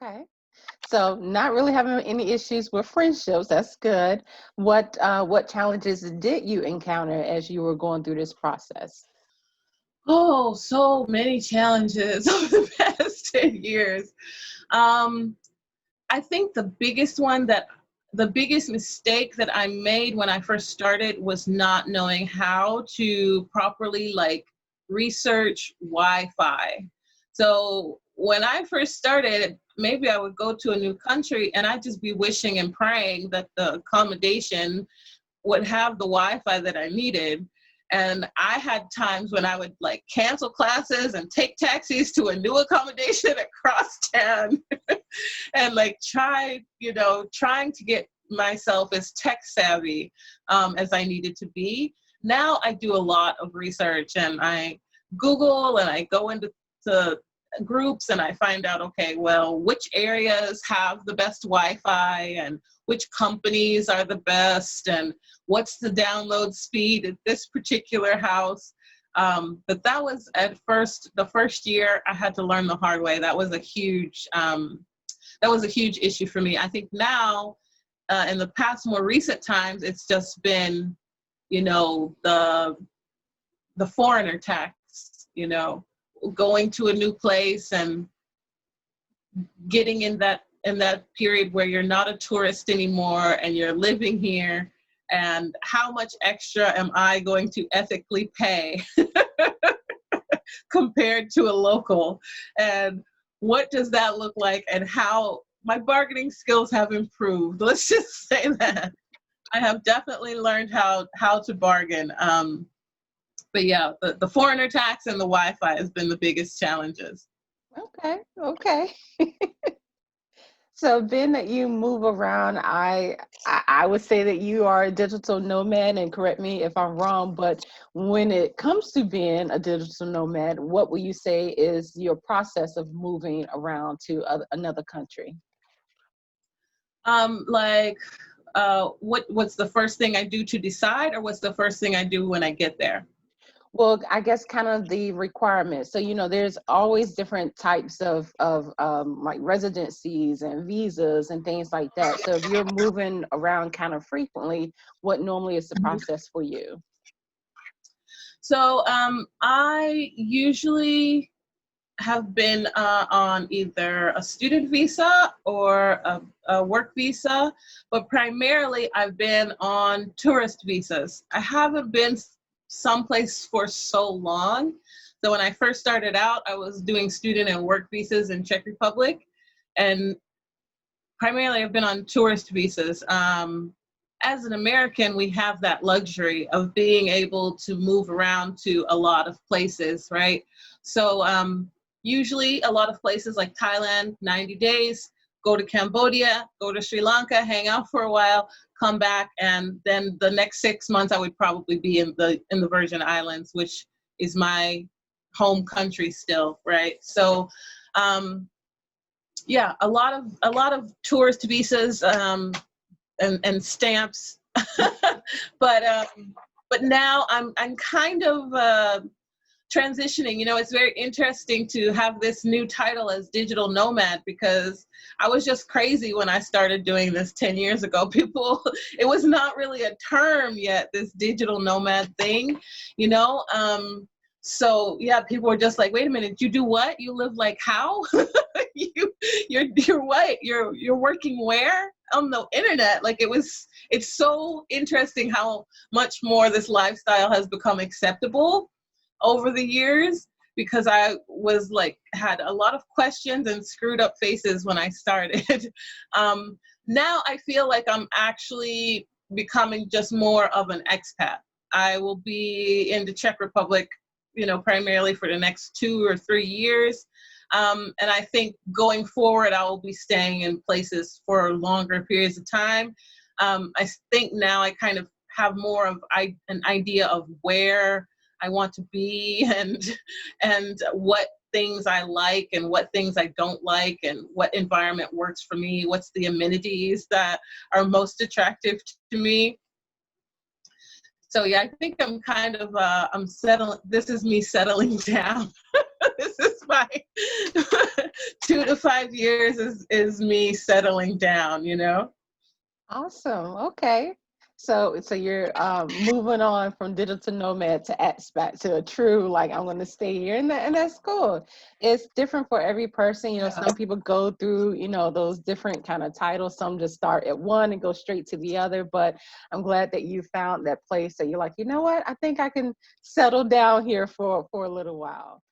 Okay. So not really having any issues with friendships. That's good. What challenges did you encounter as you were going through this process? Oh, so many challenges over the past 10 years. Um, I think the biggest mistake that I made when I first started was not knowing how to properly research Wi-Fi. So when I first started, maybe I would go to a new country and I'd just be wishing and praying that the accommodation would have the Wi-Fi that I needed. And I had times when I would cancel classes and take taxis to a new accommodation across town and trying to get myself as tech savvy as I needed to be. Now I do a lot of research and I Google and I go into groups and I find out, okay, well, which areas have the best Wi-Fi and which companies are the best and what's the download speed at this particular house. But that was the first year I had to learn the hard way. That was a huge issue for me. I think now, in the past more recent times, it's just been, the foreigner tax, going to a new place and getting in that period where you're not a tourist anymore and you're living here, and how much extra am I going to ethically pay compared to a local, and what does that look like, and how my bargaining skills have improved. Let's just say that I have definitely learned how to bargain. But yeah, the foreigner tax and the Wi-Fi has been the biggest challenges. Okay, okay. So being that you move around, I would say that you are a digital nomad, and correct me if I'm wrong, but when it comes to being a digital nomad, what will you say is your process of moving around to another country? Like, what's the first thing I do to decide, or what's the first thing I do when I get there? Well, I guess kind of the requirements. So, there's always different types of like residencies and visas and things like that. So if you're moving around kind of frequently, what normally is the process for you? So I usually have been on either a student visa or a work visa, but primarily I've been on tourist visas. I haven't been someplace for so long. So when I first started out, I was doing student and work visas in Czech Republic, and primarily I've been on tourist visas. As an American, we have that luxury of being able to move around to a lot of places, right? So usually a lot of places like Thailand, 90 days, go to Cambodia, go to Sri Lanka, hang out for a while, come back, and then the next 6 months I would probably be in the Virgin Islands, which is my home country still, right? So yeah, a lot of tourist visas and stamps, but now I'm kind of transitioning. It's very interesting to have this new title as digital nomad, because I was just crazy when I started doing this 10 years ago. It was not really a term yet, this digital nomad thing, you know. So yeah, people were just like, wait a minute, you do what? You live like how? You're what? You're working where? On the internet. It's so interesting how much more this lifestyle has become acceptable over the years, because I was had a lot of questions and screwed up faces when I started. Now I feel like I'm actually becoming just more of an expat. I will be in the Czech Republic, primarily for the next 2 or 3 years. And I think going forward, I will be staying in places for longer periods of time. I think now I kind of have more of an idea of where I want to be, and what things I like and what things I don't like, and what environment works for me, what's the amenities that are most attractive to me. So yeah, I think I'm kind of I'm settling. This is me settling down. This is my 2 to 5 years is me settling down, you know? Awesome. Okay. So you're moving on from digital nomad to expat to a true, like, I'm going to stay here, and that's cool. It's different for every person. You know, Yeah. some people go through, those different kind of titles. Some just start at one and go straight to the other. But I'm glad that you found that place that you're like, you know what? I think I can settle down here for a little while.